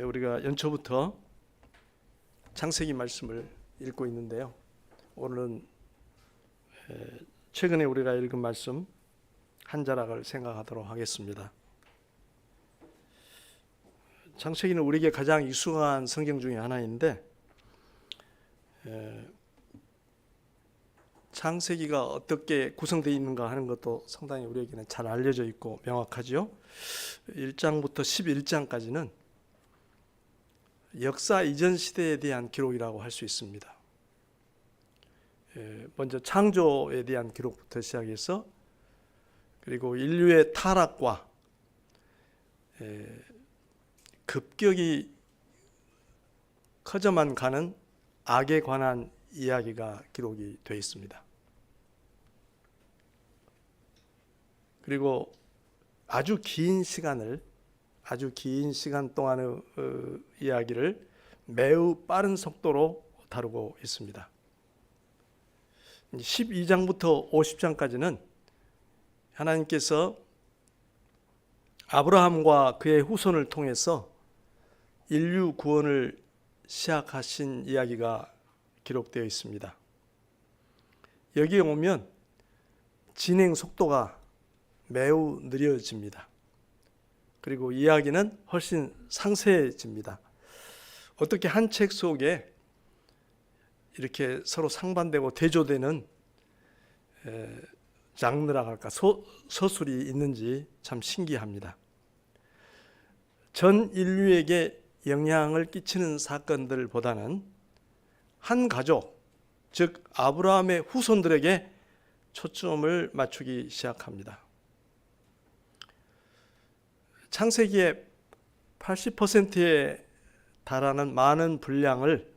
우리가 연초부터 창세기 말씀을 읽고 있는데요. 오늘은 최근에 우리가 읽은 말씀 한 자락을 생각하도록 하겠습니다. 창세기는 우리에게 가장 익숙한 성경 중에 하나인데 창세기가 어떻게 구성되어 있는가 하는 것도 상당히 우리에게는 잘 알려져 있고 명확하죠. 1장부터 11장까지는 역사 이전 시대에 대한 기록이라고 할 수 있습니다. 먼저 창조에 대한 기록부터 시작해서 그리고 인류의 타락과 급격히 커져만 가는 악에 관한 이야기가 기록이 되어 있습니다. 그리고 아주 긴 시간 동안의 이야기를 매우 빠른 속도로 다루고 있습니다. 12장부터 50장까지는 하나님께서 아브라함과 그의 후손을 통해서 인류 구원을 시작하신 이야기가 기록되어 있습니다. 여기에 오면 진행 속도가 매우 느려집니다. 그리고 이야기는 훨씬 상세해집니다. 어떻게 한 책 속에 이렇게 서로 상반되고 대조되는 장르라고 할까 서술이 있는지 참 신기합니다. 전 인류에게 영향을 끼치는 사건들보다는 한 가족, 즉 아브라함의 후손들에게 초점을 맞추기 시작합니다. 창세기의 80%에 달하는 많은 분량을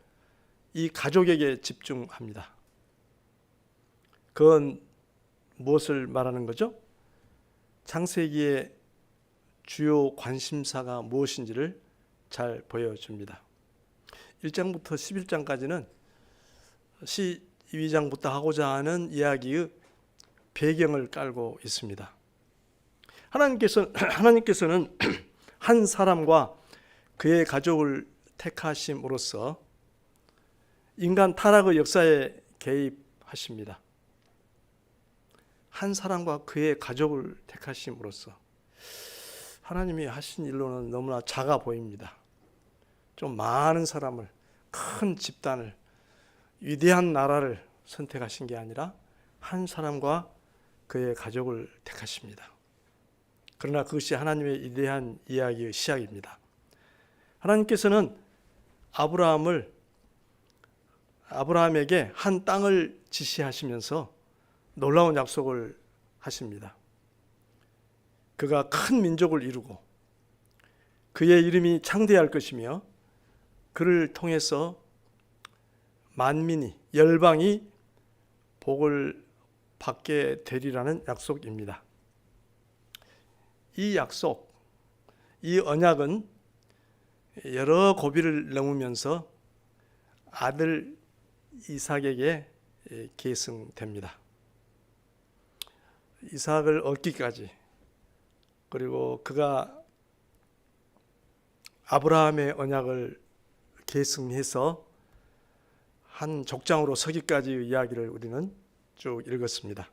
이 가족에게 집중합니다. 그건 무엇을 말하는 거죠? 창세기의 주요 관심사가 무엇인지를 잘 보여줍니다. 1장부터 11장까지는 12장부터 하고자 하는 이야기의 배경을 깔고 있습니다. 하나님께서는 한 사람과 그의 가족을 택하심으로써 인간 타락의 역사에 개입하십니다. 한 사람과 그의 가족을 택하심으로써 하나님이 하신 일로는 너무나 작아 보입니다. 좀 많은 사람을, 큰 집단을, 위대한 나라를 선택하신 게 아니라 한 사람과 그의 가족을 택하십니다. 그러나 그것이 하나님의 위대한 이야기의 시작입니다. 하나님께서는 아브라함에게 한 땅을 지시하시면서 놀라운 약속을 하십니다. 그가 큰 민족을 이루고 그의 이름이 창대할 것이며 그를 통해서 만민이, 열방이 복을 받게 되리라는 약속입니다. 이 약속, 이 언약은 여러 고비를 넘으면서 아들 이삭에게 계승됩니다. 이삭을 얻기까지, 그리고 그가 아브라함의 언약을 계승해서 한 족장으로 서기까지의 이야기를 우리는 쭉 읽었습니다.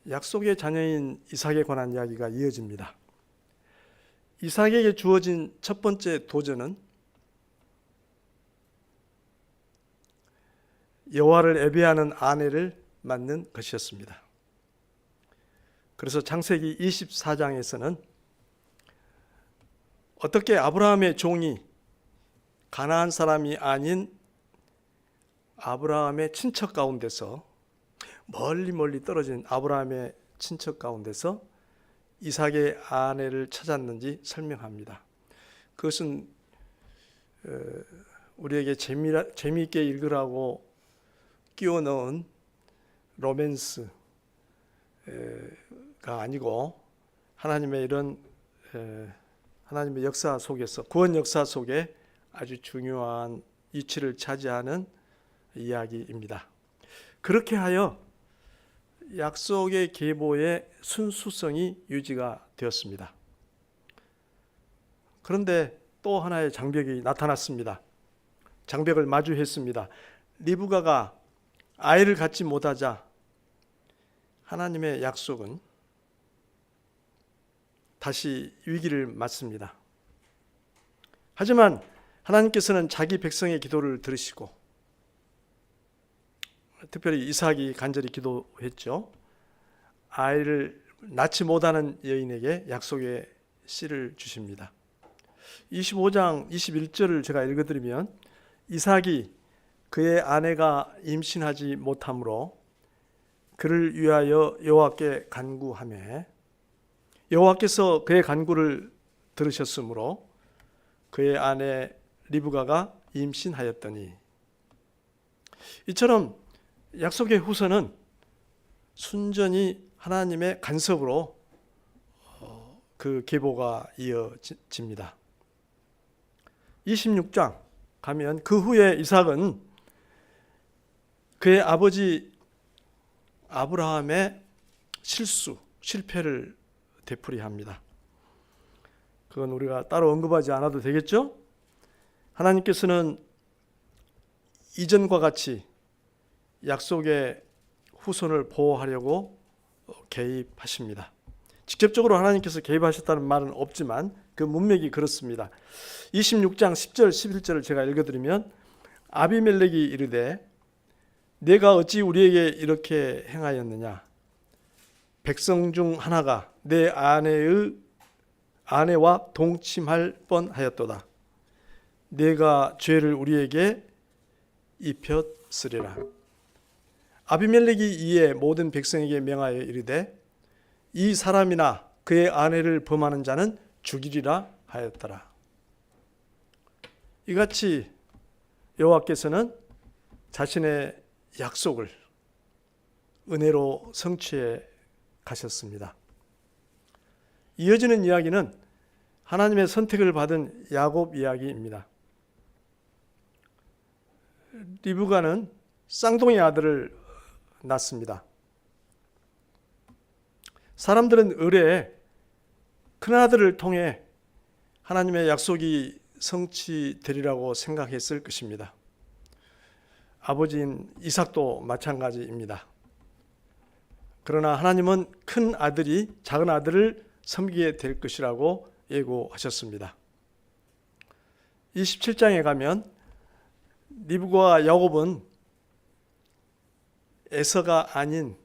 약속의 자녀인 이삭에 관한 이야기가 이어집니다. 이삭에게 주어진 첫 번째 도전은 여호와를 예배하는 아내를 맞는 것이었습니다. 그래서 창세기 24장에서는 어떻게 아브라함의 종이 가나안 사람이 아닌 아브라함의 친척 가운데서 멀리 떨어진 아브라함의 친척 가운데서 이삭의 아내를 찾았는지 설명합니다. 그것은 우리에게 재미있게 읽으라고 끼워 넣은 로맨스가 아니고 하나님의 이런 하나님의 역사 속에서, 구원 역사 속에 아주 중요한 위치를 차지하는 이야기입니다. 그렇게 하여 약속의 계보의 순수성이 유지가 되었습니다. 그런데 또 하나의 장벽이 나타났습니다. 장벽을 마주했습니다. 리브가가 아이를 갖지 못하자 하나님의 약속은 다시 위기를 맞습니다. 하지만 하나님께서는 자기 백성의 기도를 들으시고, 특별히 이삭이 간절히 기도했죠. 아이를 낳지 못하는 여인에게 약속의 씨를 주십니다. 25장 21절을 제가 읽어드리면, 이삭이 그의 아내가 임신하지 못하므로 그를 위하여 여호와께 간구하며 여호와께서 그의 간구를 들으셨으므로 그의 아내 리브가가 임신하였더니, 이처럼 약속의 후손은 순전히 하나님의 간섭으로 그 계보가 이어집니다. 26장 가면 그 후에 이삭은 그의 아버지 아브라함의 실패를 되풀이합니다. 그건 우리가 따로 언급하지 않아도 되겠죠? 하나님께서는 이전과 같이 약속의 후손을 보호하려고 개입하십니다. 직접적으로 하나님께서 개입하셨다는 말은 없지만 그 문맥이 그렇습니다. 26장 10절 11절을 제가 읽어드리면, 아비멜렉이 이르되 내가 어찌 우리에게 이렇게 행하였느냐? 백성 중 하나가 내 아내와 동침할 뻔하였도다. 내가 죄를 우리에게 입혔으리라. 아비멜렉이 이에 모든 백성에게 명하여 이르되 이 사람이나 그의 아내를 범하는 자는 죽이리라 하였더라. 이같이 여호와께서는 자신의 약속을 은혜로 성취해 가셨습니다. 이어지는 이야기는 하나님의 선택을 받은 야곱 이야기입니다. 리브가는 쌍둥이 아들을 낳습니다. 사람들은 의뢰에 큰아들을 통해 하나님의 약속이 성취되리라고 생각했을 것입니다. 아버지인 이삭도 마찬가지입니다. 그러나 하나님은 큰 아들이 작은 아들을 섬기게 될 것이라고 예고하셨습니다. 27장에 가면 리브가와 야곱은 에서가 아닌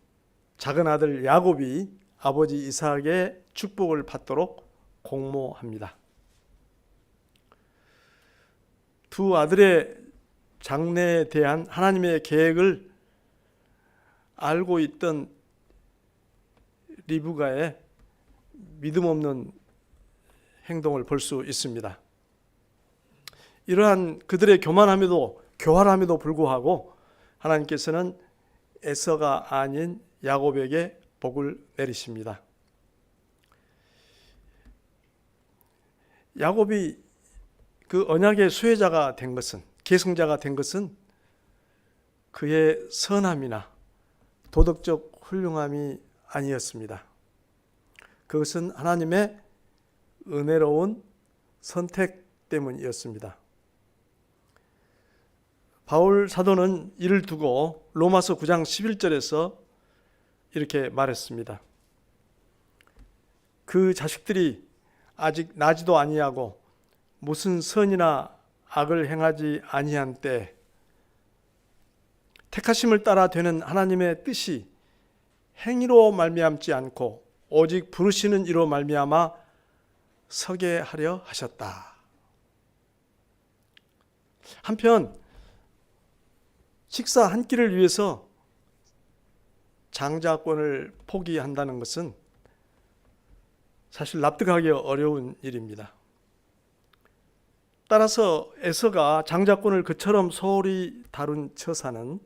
작은 아들 야곱이 아버지 이삭의 축복을 받도록 공모합니다. 두 아들의 장래에 대한 하나님의 계획을 알고 있던 리브가의 믿음 없는 행동을 볼 수 있습니다. 이러한 그들의 교활함에도 불구하고 하나님께서는 에서가 아닌 야곱에게 복을 내리십니다. 야곱이 그 언약의 수혜자가 된 것은, 계승자가 된 것은 그의 선함이나 도덕적 훌륭함이 아니었습니다. 그것은 하나님의 은혜로운 선택 때문이었습니다. 바울 사도는 이를 두고 로마서 9장 11절에서 이렇게 말했습니다. 그 자식들이 아직 나지도 아니하고 무슨 선이나 악을 행하지 아니한 때 택하심을 따라 되는 하나님의 뜻이 행위로 말미암지 않고 오직 부르시는 이로 말미암아 서게 하려 하셨다. 한편 식사 한 끼를 위해서 장자권을 포기한다는 것은 사실 납득하기 어려운 일입니다. 따라서 에서가 장자권을 그처럼 소홀히 다룬 처사는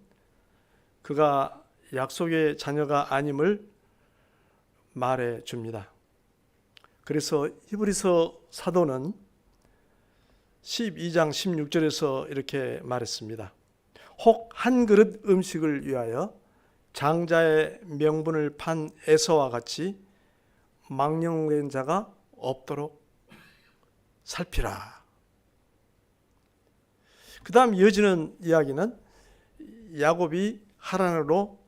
그가 약속의 자녀가 아님을 말해 줍니다. 그래서 히브리서 사도는 12장 16절에서 이렇게 말했습니다. 혹 한 그릇 음식을 위하여 장자의 명분을 판 에서와 같이 망령된 자가 없도록 살피라. 그 다음 이어지는 이야기는 야곱이 하란으로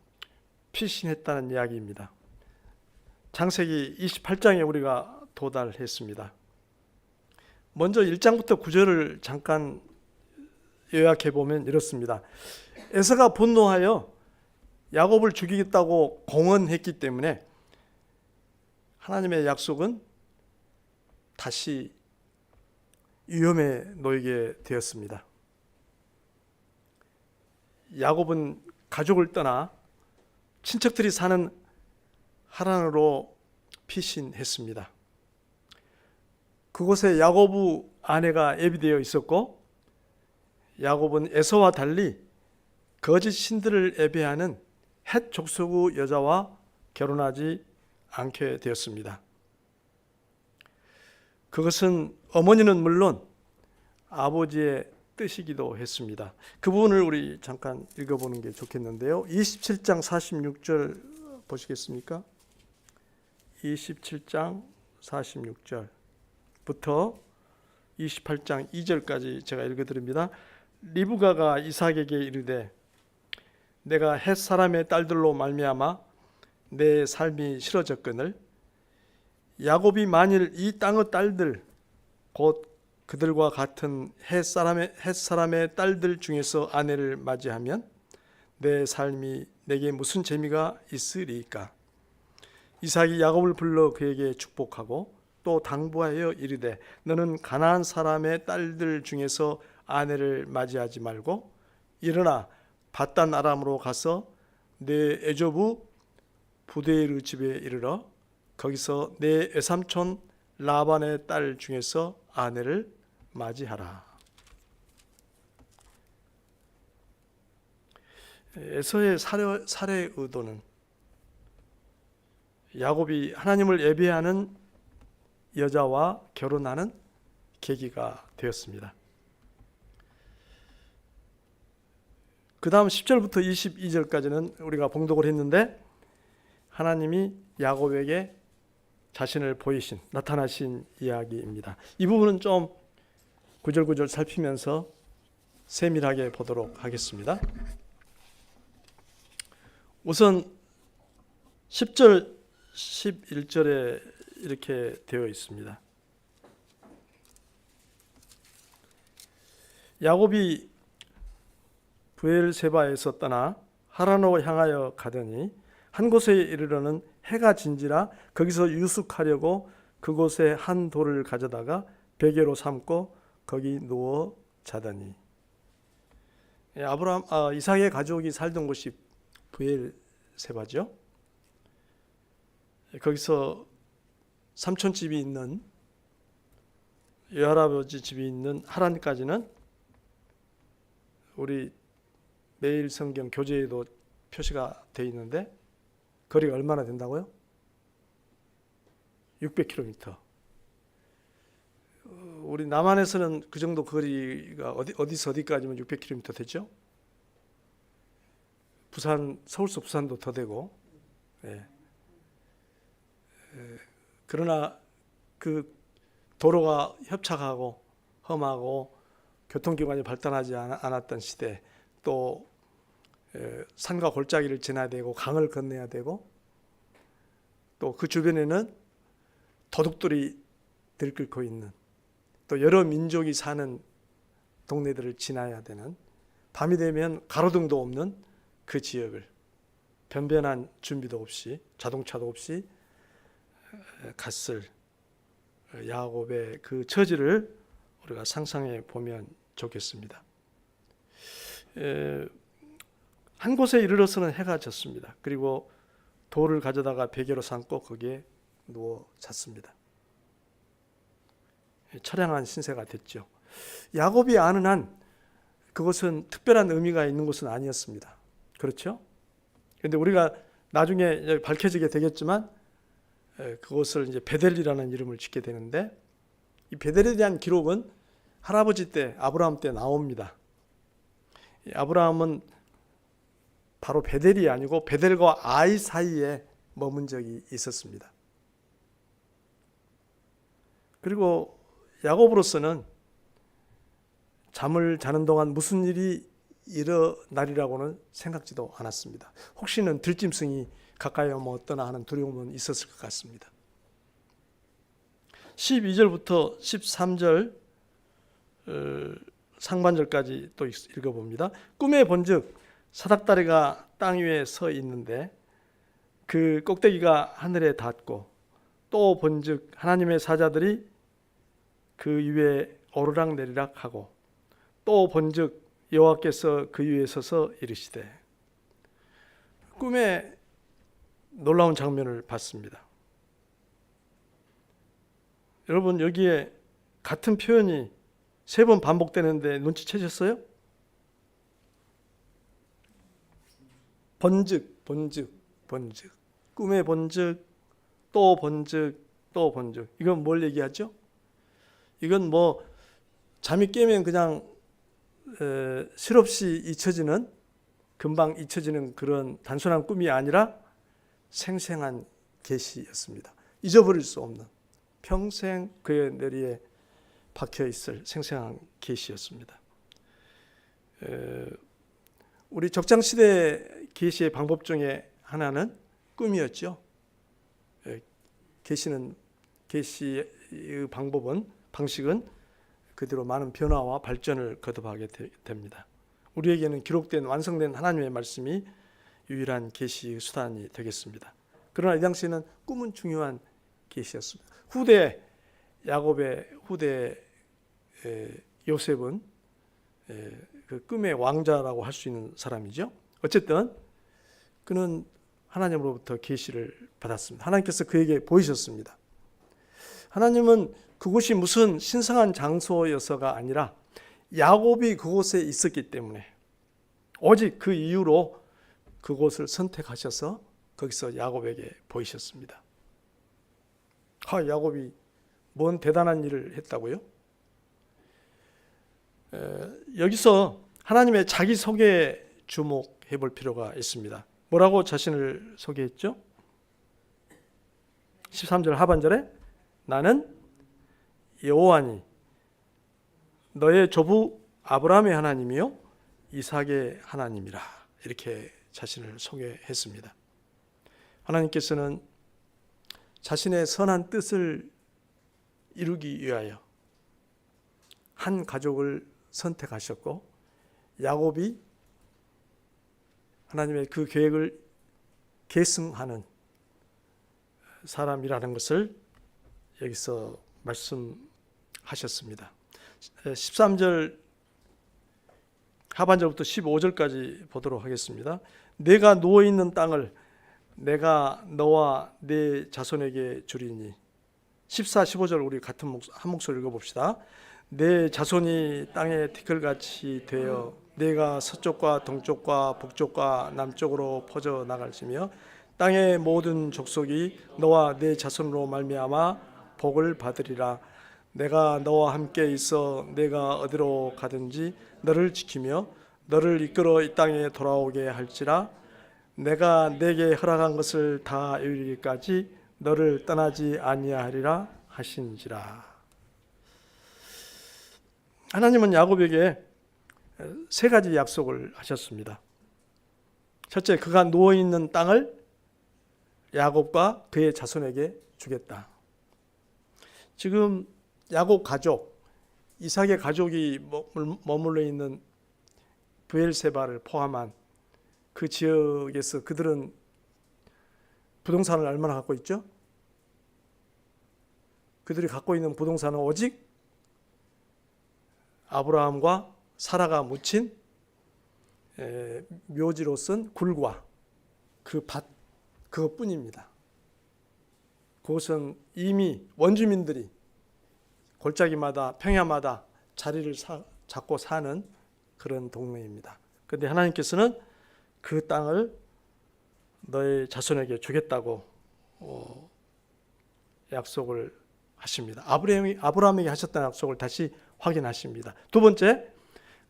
피신했다는 이야기입니다. 창세기 28장에 우리가 도달했습니다. 먼저 1장부터 9절을 잠깐 요약해 보면 이렇습니다. 에서가 분노하여 야곱을 죽이겠다고 공언했기 때문에 하나님의 약속은 다시 위험에 놓이게 되었습니다. 야곱은 가족을 떠나 친척들이 사는 하란으로 피신했습니다. 그곳에 야곱의 아내가 예비되어 있었고, 야곱은 에서와 달리 거짓 신들을 예배하는 헷 족속의 여자와 결혼하지 않게 되었습니다. 그것은 어머니는 물론 아버지의 뜻이기도 했습니다. 그 부분을 우리 잠깐 읽어보는 게 좋겠는데요. 27장 46절 보시겠습니까? 27장 46절부터 28장 2절까지 제가 읽어드립니다. 리브가가 이삭에게 이르되 내가 헷 사람의 딸들로 말미암아 내 삶이 싫어졌거늘 야곱이 만일 이 땅의 딸들 곧 그들과 같은 헷 사람의 딸들 중에서 아내를 맞이하면 내 삶이 내게 무슨 재미가 있으리까? 이삭이 야곱을 불러 그에게 축복하고 또 당부하여 이르되 너는 가나안 사람의 딸들 중에서 아내를 맞이하지 말고 일어나 밧단 아람으로 가서 내 애조부 부데르 집에 이르러 거기서 내 외삼촌 라반의 딸 중에서 아내를 맞이하라. 에서의 살해 의도는 야곱이 하나님을 예배하는 여자와 결혼하는 계기가 되었습니다. 그 다음 10절부터 22절까지는 우리가 봉독을 했는데 하나님이 야곱에게 자신을 보이신, 나타나신 이야기입니다. 이 부분은 좀 구절구절 살피면서 세밀하게 보도록 하겠습니다. 우선 10절, 11절에 이렇게 되어 있습니다. 야곱이 브엘세바에서 떠나 하란으로 향하여 가더니 한 곳에 이르러는 해가 진지라 거기서 유숙하려고 그곳에 한 돌을 가져다가 베개로 삼고 거기 누워 자더니. 이삭의 가족이 살던 곳이 브엘세바죠. 거기서 삼촌 집이 있는, 외할아버지 집이 있는 하란까지는 우리 매일 성경 교재에도 표시가 되어 있는데 거리가 얼마나 된다고요? 600km. 우리 남한에서는 그 정도 거리가 어디서 어디까지면 600km 되죠? 부산, 서울서 부산도 더 되고. 예. 그러나 그 도로가 협착하고 험하고 교통기관이 발달하지 않았던 시대, 또 산과 골짜기를 지나야 되고 강을 건너야 되고 또 그 주변에는 도둑들이 들끓고 있는, 또 여러 민족이 사는 동네들을 지나야 되는, 밤이 되면 가로등도 없는 그 지역을 변변한 준비도 없이, 자동차도 없이 갔을 야곱의 그 처지를 우리가 상상해 보면 좋겠습니다. 한 곳에 이르러서는 해가 졌습니다. 그리고 돌을 가져다가 베개로 삼고 거기에 누워 잤습니다. 처량한 신세가 됐죠. 야곱이 아는 한 그것은 특별한 의미가 있는 것은 아니었습니다. 그렇죠? 그런데 우리가 나중에 밝혀지게 되겠지만 그것을 이제 베델이라는 이름을 짓게 되는데, 이 베델에 대한 기록은 할아버지 때, 아브라함 때 나옵니다. 아브라함은 바로 베델이 아니고 베델과 아이 사이에 머문 적이 있었습니다. 그리고 야곱으로서는 잠을 자는 동안 무슨 일이 일어나리라고는 생각지도 않았습니다. 혹시는 들짐승이 가까이 오면 어떠나 하는 두려움은 있었을 것 같습니다. 12절부터 13절 상반절까지 또 읽어봅니다. 꿈에 본즉 사닥다리가 땅 위에 서 있는데 그 꼭대기가 하늘에 닿고, 또 본즉 하나님의 사자들이 그 위에 오르락내리락 하고, 또 본즉 여호와께서 그 위에 서서 이르시되. 꿈에 놀라운 장면을 봤습니다. 여러분, 여기에 같은 표현이 3번 반복되는데 눈치채셨어요? 본즉, 본즉, 본즉. 꿈에 본즉, 또 본즉, 또 본즉. 이건 뭘 얘기하죠? 이건 뭐 잠이 깨면 그냥 실없이 잊혀지는, 금방 잊혀지는 그런 단순한 꿈이 아니라 생생한 계시였습니다. 잊어버릴 수 없는, 평생 그의 뇌리에 박혀 있을 생생한 계시였습니다. 우리 적장시대 계시의 방법 중에 하나는 꿈이었죠. 계시의 방식은 그대로 많은 변화와 발전을 거듭하게 됩니다. 우리에게는 기록된 완성된 하나님의 말씀이 유일한 계시의 수단이 되겠습니다. 그러나 이 당시에는 꿈은 중요한 계시였습니다. 후대 야곱의 후대 요셉은 그 꿈의 왕자라고 할 수 있는 사람이죠. 어쨌든 그는 하나님으로부터 계시를 받았습니다. 하나님께서 그에게 보이셨습니다. 하나님은 그곳이 무슨 신성한 장소여서가 아니라 야곱이 그곳에 있었기 때문에, 오직 그 이유로 그곳을 선택하셔서 거기서 야곱에게 보이셨습니다. 야곱이 뭔 대단한 일을 했다고요? 여기서 하나님의 자기 소개에 주목해 볼 필요가 있습니다. 뭐라고 자신을 소개했죠? 13절 하반절에 나는 여호와니 너의 조부 아브라함의 하나님이요 이삭의 하나님이라, 이렇게 자신을 소개했습니다. 하나님께서는 자신의 선한 뜻을 이루기 위하여 한 가족을 선택하셨고, 야곱이 하나님의 그 계획을 계승하는 사람이라는 것을 여기서 말씀하셨습니다. 13절 하반절부터 15절까지 보도록 하겠습니다. 내가 누워있는 땅을 내가 너와 네 자손에게 주리니. 14, 15절 우리 한 목소리 읽어봅시다. 내 자손이 땅의 티끌같이 되어 내가 서쪽과 동쪽과 북쪽과 남쪽으로 퍼져 나갈지며 땅의 모든 족속이 너와 네 자손으로 말미암아 복을 받으리라. 내가 너와 함께 있어 내가 어디로 가든지 너를 지키며 너를 이끌어 이 땅에 돌아오게 할지라. 내가 내게 허락한 것을 다 이루기까지 너를 떠나지 아니하리라 하신지라. 하나님은 야곱에게 3가지 약속을 하셨습니다. 첫째, 그가 누워있는 땅을 야곱과 그의 자손에게 주겠다. 지금 야곱 가족, 이삭의 가족이 머물러 있는 브엘세바를 포함한 그 지역에서 그들은 부동산을 얼마나 갖고 있죠? 그들이 갖고 있는 부동산은 오직 아브라함과 사라가 묻힌 묘지로 쓴 굴과 그 밭, 그것뿐입니다. 그것은 이미 원주민들이 골짜기마다 평야마다 자리를 잡고 사는 그런 동네입니다. 그런데 하나님께서는 그 땅을 너의 자손에게 주겠다고 약속을 하십니다. 아브라함에게 하셨던 약속을 다시 확인하십니다. 두 번째,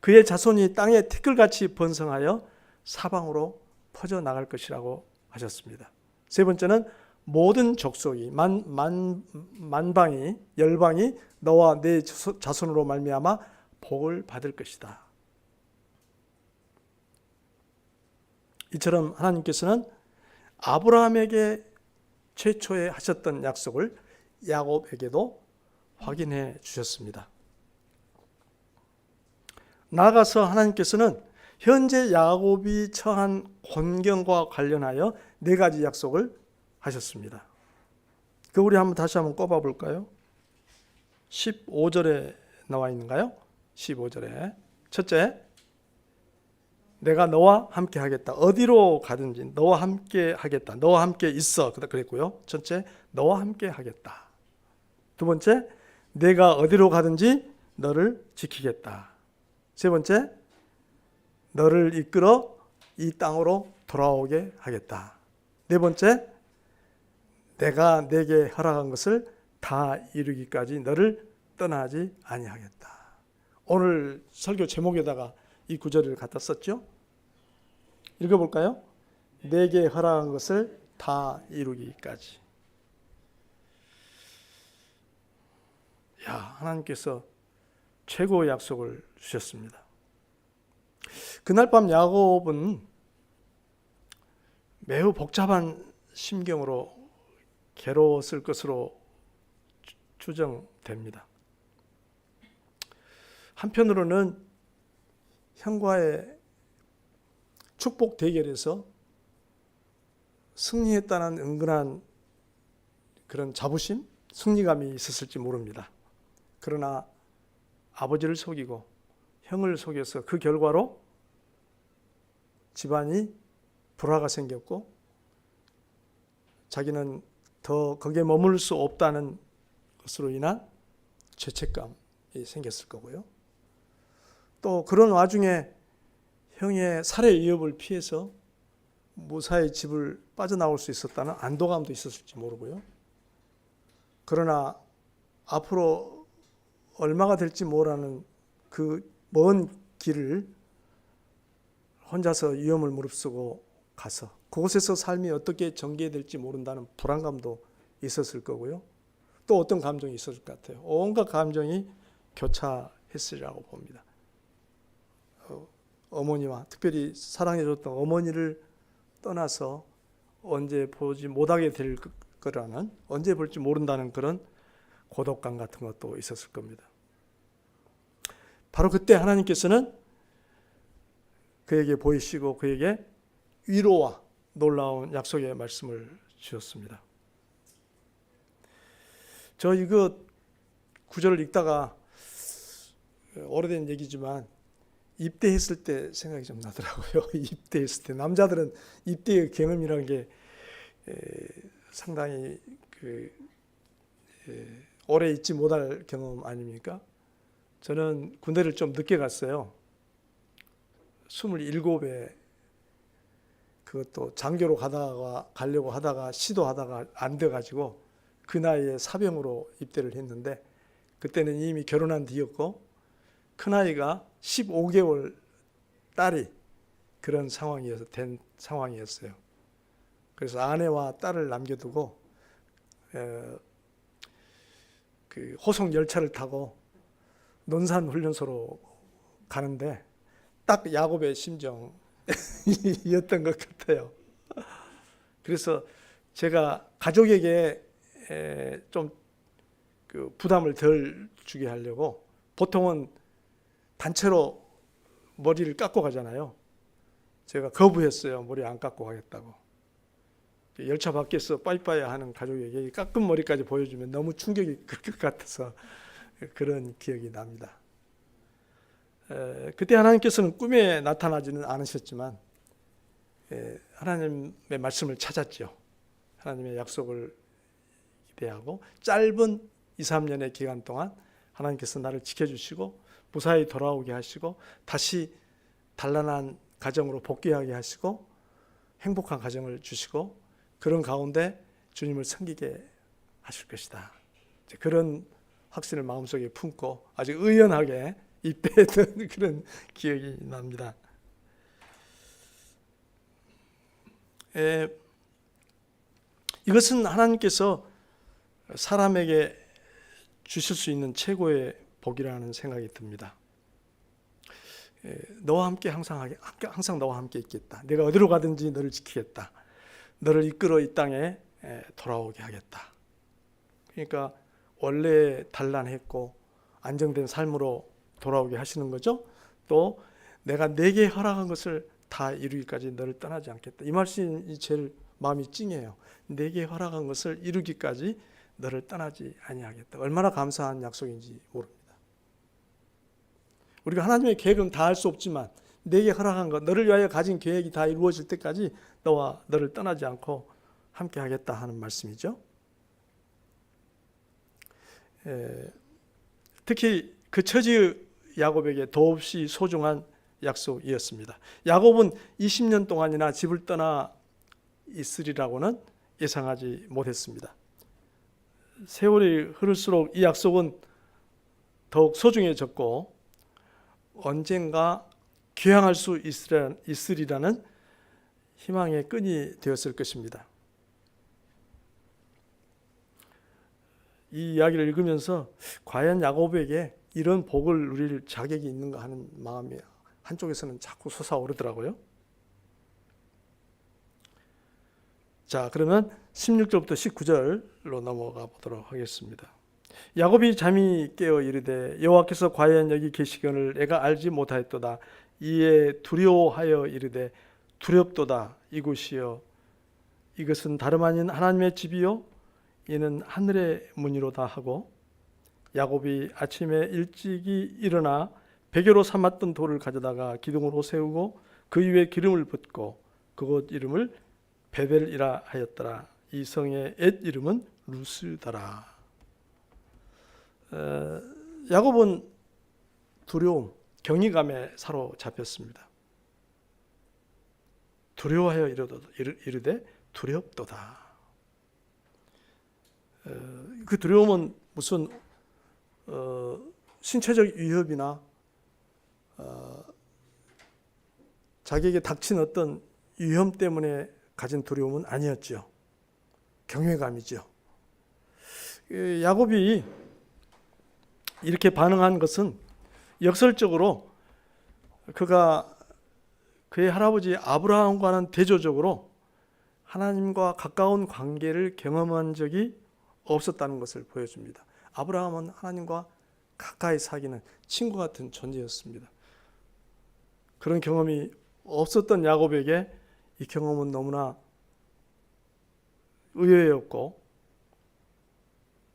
그의 자손이 땅에 티끌같이 번성하여 사방으로 퍼져나갈 것이라고 하셨습니다. 세 번째는 모든 족속이 만방이 열방이 너와 내 자손으로 말미암아 복을 받을 것이다. 이처럼 하나님께서는 아브라함에게 최초에 하셨던 약속을 야곱에게도 확인해 주셨습니다. 나아가서 하나님께서는 현재 야곱이 처한 곤경과 관련하여 4가지 약속을 하셨습니다. 그 우리 다시 한번 꼽아 볼까요? 15절에 나와 있는가요? 15절에 첫째, 내가 너와 함께 하겠다. 어디로 가든지 너와 함께 하겠다. 너와 함께 있어. 그랬고요. 첫째, 너와 함께 하겠다. 두 번째, 내가 어디로 가든지 너를 지키겠다. 세 번째, 너를 이끌어 이 땅으로 돌아오게 하겠다. 네 번째, 내가 내게 허락한 것을 다 이루기까지 너를 떠나지 아니하겠다. 오늘 설교 제목에다가 이 구절을 갖다 썼죠? 읽어볼까요? 내게 허락한 것을 다 이루기까지. 하나님께서 최고의 약속을 주셨습니다. 그날 밤 야곱은 매우 복잡한 심경으로 괴로웠을 것으로 추정됩니다. 한편으로는 형과의 축복 대결에서 승리했다는 은근한 그런 자부심, 승리감이 있었을지 모릅니다. 그러나 아버지를 속이고 형을 속여서 그 결과로 집안이 불화가 생겼고 자기는 더 거기에 머물 수 없다는 것으로 인한 죄책감이 생겼을 거고요. 또 그런 와중에 형의 살해 위협을 피해서 무사히 집을 빠져나올 수 있었다는 안도감도 있었을지 모르고요. 그러나 앞으로 얼마가 될지 모르는 그 먼 길을 혼자서 위험을 무릅쓰고 가서 그곳에서 삶이 어떻게 전개될지 모른다는 불안감도 있었을 거고요. 또 어떤 감정이 있었을 것 같아요. 온갖 감정이 교차했으리라고 봅니다. 어머니와 특별히 사랑해줬던 어머니를 떠나서 언제 보지 못하게 될 거라는, 언제 볼지 모른다는 그런 고독감 같은 것도 있었을 겁니다. 바로 그때 하나님께서는 그에게 보이시고 그에게 위로와 놀라운 약속의 말씀을 주셨습니다. 저 이거 구절을 읽다가 오래된 얘기지만 입대했을 때 생각이 좀 나더라고요. 입대했을 때 남자들은 입대의 경험이라는 게 상당히 오래 잊지 못할 경험 아닙니까? 저는 군대를 좀 늦게 갔어요. 27에 그것도 장교로 가려고 하다가 시도하다가 안 돼가지고 그 나이에 사병으로 입대를 했는데 그때는 이미 결혼한 뒤였고 큰아이가 15개월 딸이 그런 된 상황이었어요. 그래서 아내와 딸을 남겨두고 그 호송 열차를 타고 논산 훈련소로 가는데 딱 야곱의 심정이었던 것 같아요. 그래서 제가 가족에게 좀 그 부담을 덜 주게 하려고 보통은 단체로 머리를 깎고 가잖아요. 제가 거부했어요. 머리 안 깎고 가겠다고. 열차 밖에서 빠이빠이 하는 가족에게 깎은 머리까지 보여주면 너무 충격이 클 것 같아서 그런 기억이 납니다. 그때 하나님께서는 꿈에 나타나지는 않으셨지만 하나님의 말씀을 찾았죠. 하나님의 약속을 기대하고 짧은 2, 3년의 기간 동안 하나님께서 나를 지켜주시고 무사히 돌아오게 하시고 다시 단란한 가정으로 복귀하게 하시고 행복한 가정을 주시고 그런 가운데 주님을 섬기게 하실 것이다. 그런 확신을 마음속에 품고 아주 의연하게 입대했던 그런 기억이 납니다. 이것은 하나님께서 사람에게 주실 수 있는 최고의 복이라는 생각이 듭니다. 너와 함께 항상 너와 함께 있겠다. 내가 어디로 가든지 너를 지키겠다. 너를 이끌어 이 땅에 돌아오게 하겠다. 그러니까 원래 단란했고 안정된 삶으로 돌아오게 하시는 거죠. 또 내가 내게 허락한 것을 다 이루기까지 너를 떠나지 않겠다. 이 말씀이 제일 마음이 찡해요. 내게 허락한 것을 이루기까지 너를 떠나지 아니하겠다. 얼마나 감사한 약속인지 모릅니다. 우리가 하나님의 계획은 다 할 수 없지만 내게 허락한 것, 너를 위하여 가진 계획이 다 이루어질 때까지 너와 너를 떠나지 않고 함께 하겠다 하는 말씀이죠. 특히 그 처지 야곱에게 더없이 소중한 약속이었습니다. 야곱은 20년 동안이나 집을 떠나 있으리라고는 예상하지 못했습니다. 세월이 흐를수록 이 약속은 더욱 소중해졌고 언젠가 귀향할 수 있으리라는 희망의 끈이 되었을 것입니다. 이 이야기를 읽으면서 과연 야곱에게 이런 복을 누릴 자격이 있는가 하는 마음이 한쪽에서는 자꾸 솟아오르더라고요. 자, 그러면 16절부터 19절로 넘어가 보도록 하겠습니다. 야곱이 잠이 깨어 이르되 여호와께서 과연 여기 계시거늘 내가 알지 못하였도다. 이에 두려워하여 이르되 두렵도다. 이곳이여 이것은 다름 아닌 하나님의 집이요 이는 하늘의 문이로다 하고 야곱이 아침에 일찍이 일어나 베개로 삼았던 돌을 가져다가 기둥으로 세우고 그 위에 기름을 붓고 그곳 이름을 베델이라 하였더라. 이 성의 옛 이름은 루스더라. 야곱은 두려움, 경이감에 사로잡혔습니다. 두려워하여 이르되 두렵도다. 그 두려움은 무슨 신체적 위협이나 자기에게 닥친 어떤 위험 때문에 가진 두려움은 아니었죠. 경외감이죠. 야곱이 이렇게 반응한 것은 역설적으로 그가 그의 할아버지 아브라함과는 대조적으로 하나님과 가까운 관계를 경험한 적이 없었다는 것을 보여줍니다. 아브라함은 하나님과 가까이 사귀는 친구 같은 존재였습니다. 그런 경험이 없었던 야곱에게 이 경험은 너무나 의외였고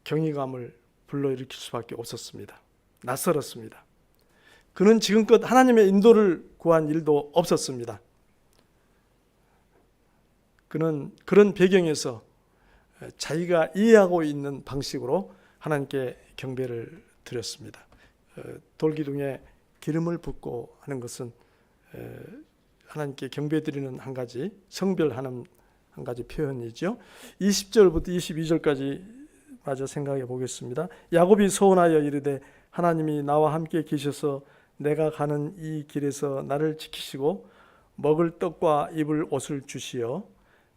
경이감을 불러일으킬 수밖에 없었습니다. 낯설었습니다. 그는 지금껏 하나님의 인도를 구한 일도 없었습니다. 그는 그런 배경에서 자기가 이해하고 있는 방식으로 하나님께 경배를 드렸습니다. 돌기둥에 기름을 붓고 하는 것은 하나님께 경배드리는 한 가지, 성별하는 한 가지 표현이죠. 20절부터 22절까지 마저 생각해 보겠습니다. 야곱이 소원하여 이르되 하나님이 나와 함께 계셔서 내가 가는 이 길에서 나를 지키시고 먹을 떡과 입을 옷을 주시어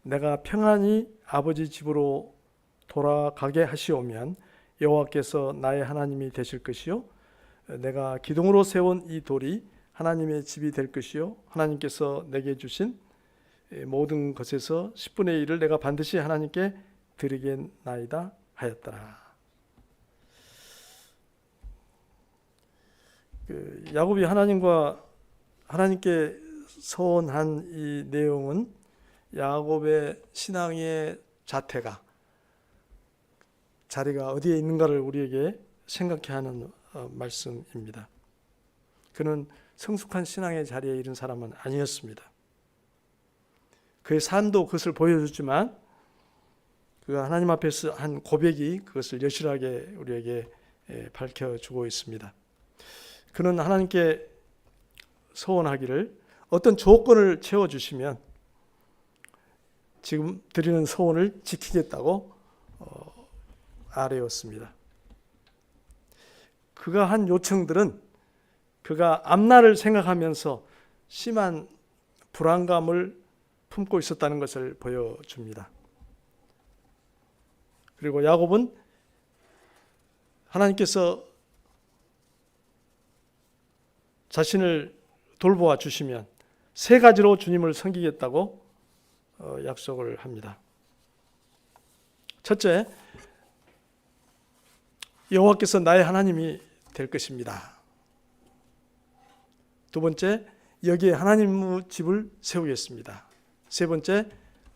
내가 평안히 아버지 집으로 돌아가게 하시오면 여호와께서 나의 하나님이 되실 것이요 내가 기둥으로 세운 이 돌이 하나님의 집이 될 것이요 하나님께서 내게 주신 모든 것에서 10분의 1을 내가 반드시 하나님께 드리겠나이다 하였더라. 야곱이 하나님께 서원한 이 내용은 야곱의 신앙의 자리가 어디에 있는가를 우리에게 생각해 하는 말씀입니다. 그는 성숙한 신앙의 자리에 이른 사람은 아니었습니다. 그의 삶도 그것을 보여줬지만 그가 하나님 앞에서 한 고백이 그것을 여실하게 우리에게 밝혀주고 있습니다. 그는 하나님께 소원하기를 어떤 조건을 채워주시면 지금 드리는 소원을 지키겠다고 아뢰었습니다. 그가 한 요청들은 그가 앞날을 생각하면서 심한 불안감을 품고 있었다는 것을 보여줍니다. 그리고 야곱은 하나님께서 자신을 돌보아 주시면 세 가지로 주님을 섬기겠다고 약속을 합니다. 첫째, 여호와께서 나의 하나님이 될 것입니다. 두 번째, 여기에 하나님의 집을 세우겠습니다. 세 번째,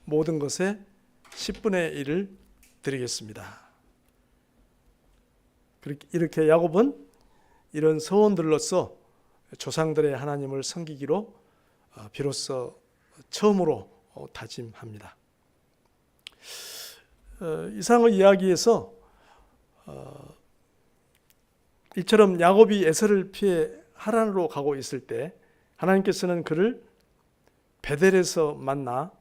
모든 것에 10분의 1을 드리겠습니다. 이렇게 야곱은 이런 서원들로서 조상들의 하나님을 섬기기로 비로소 처음으로 다짐합니다. 이상의 이야기에서 이처럼 야곱이 에서를 피해 하란으로 가고 있을 때 하나님께서는 그를 베델에서 만나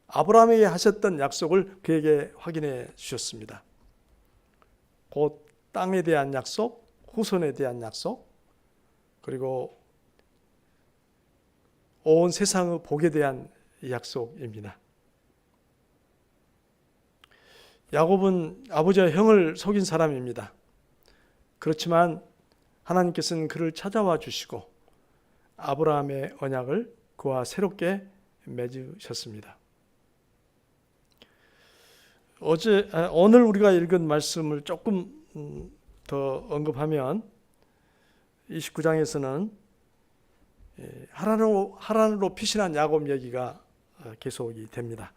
아브라함에게 하셨던 약속을 그에게 확인해 주셨습니다. 곧 땅에 대한 약속, 후손에 대한 약속, 그리고 온 세상의 복에 대한 약속입니다. 야곱은 아버지와 형을 속인 사람입니다. 그렇지만 하나님께서는 그를 찾아와 주시고 아브라함의 언약을 그와 새롭게 맺으셨습니다. 오늘 우리가 읽은 말씀을 조금 더 언급하면 29장에서는 하란으로 피신한 야곱 얘기가 계속이 됩니다.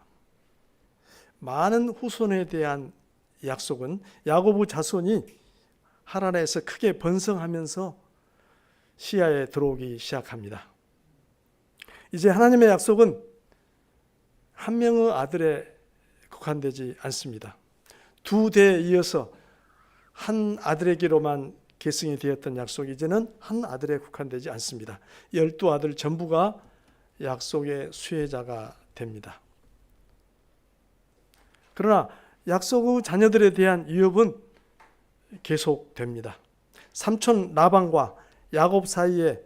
많은 후손에 대한 약속은 야곱의 자손이 하란에서 크게 번성하면서 시야에 들어오기 시작합니다. 이제 하나님의 약속은 한 명의 아들에 국한되지 않습니다. 두 대에 이어서 한 아들에게로만 계승이 되었던 약속이 이제는 한 아들에 국한되지 않습니다. 12아들 전부가 약속의 수혜자가 됩니다. 그러나 약속의 자녀들에 대한 위협은 계속됩니다. 삼촌 라반과 야곱 사이에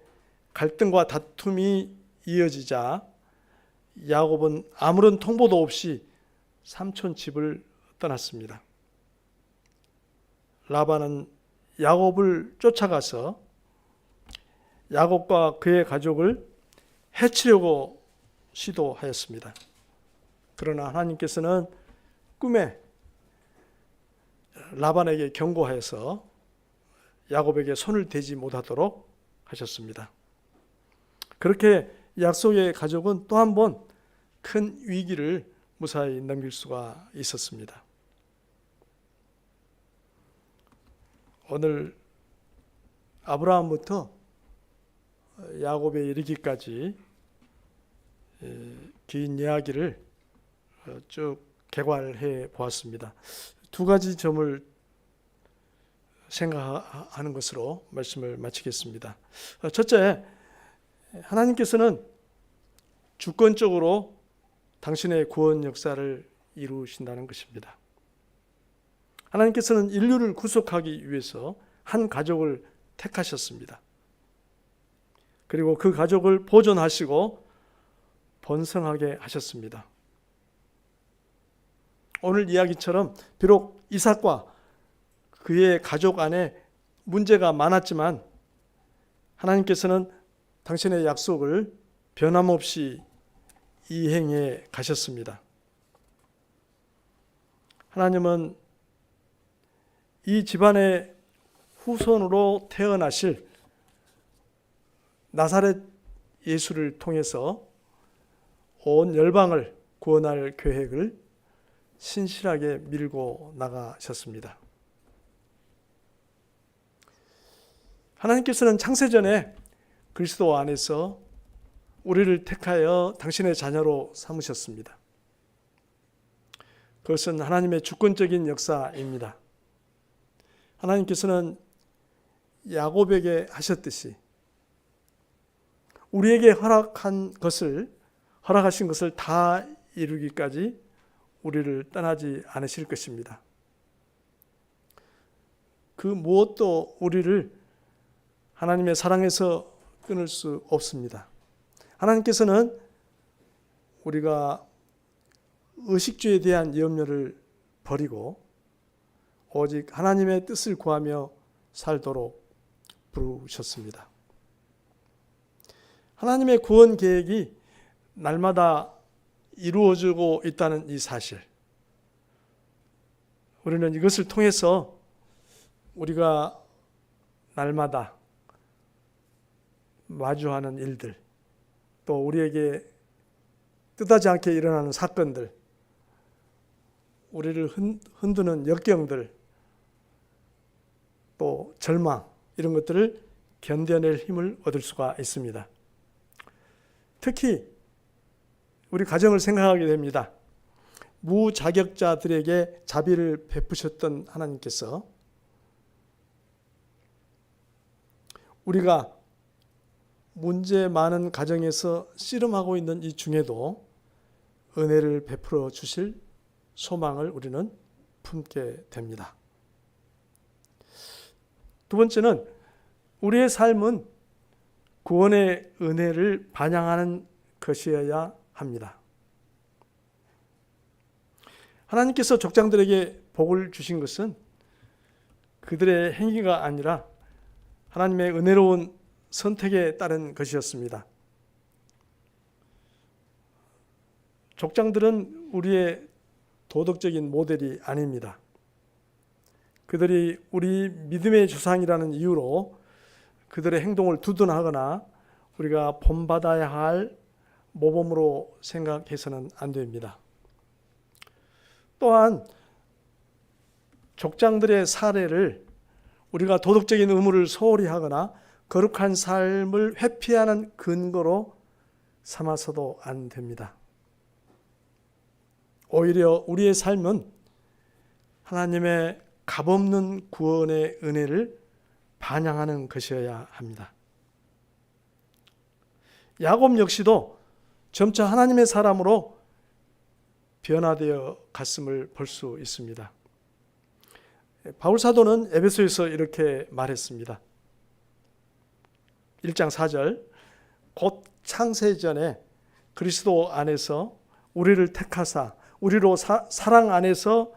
갈등과 다툼이 이어지자 야곱은 아무런 통보도 없이 삼촌 집을 떠났습니다. 라반은 야곱을 쫓아가서 야곱과 그의 가족을 해치려고 시도하였습니다. 그러나 하나님께서는 꿈에 라반에게 경고하여서 야곱에게 손을 대지 못하도록 하셨습니다. 그렇게 약속의 가족은 또 한 번 큰 위기를 무사히 넘길 수가 있었습니다. 오늘 아브라함부터 야곱에 이르기까지 긴 이야기를 쭉 개괄해 보았습니다. 두 가지 점을 생각하는 것으로 말씀을 마치겠습니다. 첫째, 하나님께서는 주권적으로 당신의 구원 역사를 이루신다는 것입니다. 하나님께서는 인류를 구속하기 위해서 한 가족을 택하셨습니다. 그리고 그 가족을 보존하시고 번성하게 하셨습니다. 오늘 이야기처럼 비록 이삭과 그의 가족 안에 문제가 많았지만 하나님께서는 당신의 약속을 변함없이 이행해 가셨습니다. 하나님은 이 집안의 후손으로 태어나실 나사렛 예수를 통해서 온 열방을 구원할 계획을 신실하게 밀고 나가셨습니다. 하나님께서는 창세전에 그리스도 안에서 우리를 택하여 당신의 자녀로 삼으셨습니다. 그것은 하나님의 주권적인 역사입니다. 하나님께서는 야곱에게 하셨듯이 우리에게 허락하신 것을 다 이루기까지 우리를 떠나지 않으실 것입니다. 그 무엇도 우리를 하나님의 사랑에서 끊을 수 없습니다. 하나님께서는 우리가 의식주에 대한 염려를 버리고 오직 하나님의 뜻을 구하며 살도록 부르셨습니다. 하나님의 구원 계획이 날마다 이루어지고 있다는 이 사실, 우리는 이것을 통해서 우리가 날마다 마주하는 일들, 또 우리에게 뜻하지 않게 일어나는 사건들, 우리를 흔드는 역경들, 또 절망, 이런 것들을 견뎌낼 힘을 얻을 수가 있습니다. 특히 우리 가정을 생각하게 됩니다. 무자격자들에게 자비를 베푸셨던 하나님께서 우리가 문제 많은 가정에서 씨름하고 있는 이 중에도 은혜를 베풀어 주실 소망을 우리는 품게 됩니다. 두 번째는 우리의 삶은 구원의 은혜를 반영하는 것이어야 합니다. 하나님께서 족장들에게 복을 주신 것은 그들의 행위가 아니라 하나님의 은혜로운 선택에 따른 것이었습니다. 족장들은 우리의 도덕적인 모델이 아닙니다. 그들이 우리 믿음의 조상이라는 이유로 그들의 행동을 두둔하거나 우리가 본받아야 할 모범으로 생각해서는 안 됩니다. 또한 족장들의 사례를 우리가 도덕적인 의무를 소홀히 하거나 거룩한 삶을 회피하는 근거로 삼아서도 안 됩니다. 오히려 우리의 삶은 하나님의 값없는 구원의 은혜를 반영하는 것이어야 합니다. 야곱 역시도 점차 하나님의 사람으로 변화되어 갔음을 볼 수 있습니다. 바울 사도는 에베소에서 이렇게 말했습니다. 1장 4절, 곧 창세전에 그리스도 안에서 우리를 택하사 우리로 사랑 안에서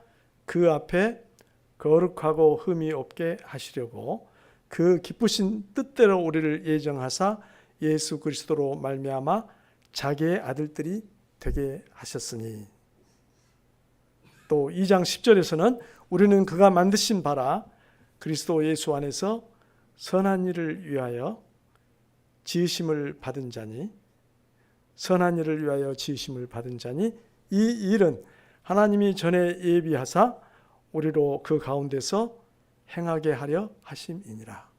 그 앞에 거룩하고 흠이 없게 하시려고 그 기쁘신 뜻대로 우리를 예정하사 예수 그리스도로 말미암아 자기의 아들들이 되게 하셨으니. 또 2장 10절에서는 우리는 그가 만드신 바라 그리스도 예수 안에서 선한 일을 위하여 지으심을 받은 자니, 선한 일을 위하여 지으심을 받은 자니 이 일은 하나님이 전에 예비하사 우리로 그 가운데서 행하게 하려 하심이니라.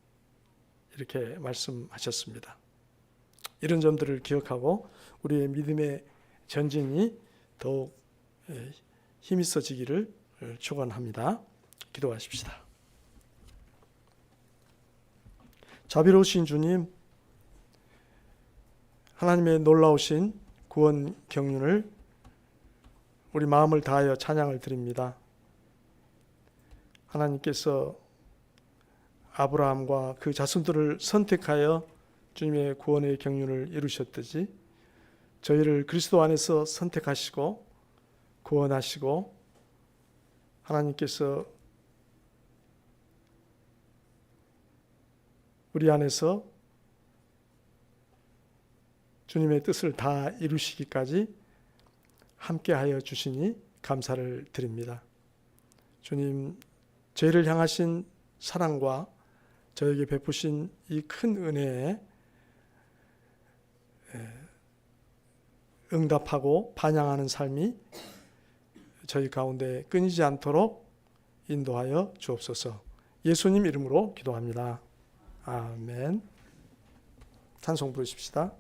이렇게 말씀하셨습니다. 이런 점들을 기억하고 우리의 믿음의 전진이 더욱 힘있어지기를 축원합니다. 기도하십시다. 자비로우신 주님, 하나님의 놀라우신 구원 경륜을 우리 마음을 다하여 찬양을 드립니다. 하나님께서 아브라함과 그 자손들을 선택하여 주님의 구원의 경륜을 이루셨듯이 저희를 그리스도 안에서 선택하시고 구원하시고 하나님께서 우리 안에서 주님의 뜻을 다 이루시기까지 함께하여 주시니 감사를 드립니다. 주님, 저희를 향하신 사랑과 저에게 베푸신 이 큰 은혜에 응답하고 반영하는 삶이 저희 가운데 끊이지 않도록 인도하여 주옵소서. 예수님 이름으로 기도합니다. 아멘. 찬송 부르십시다.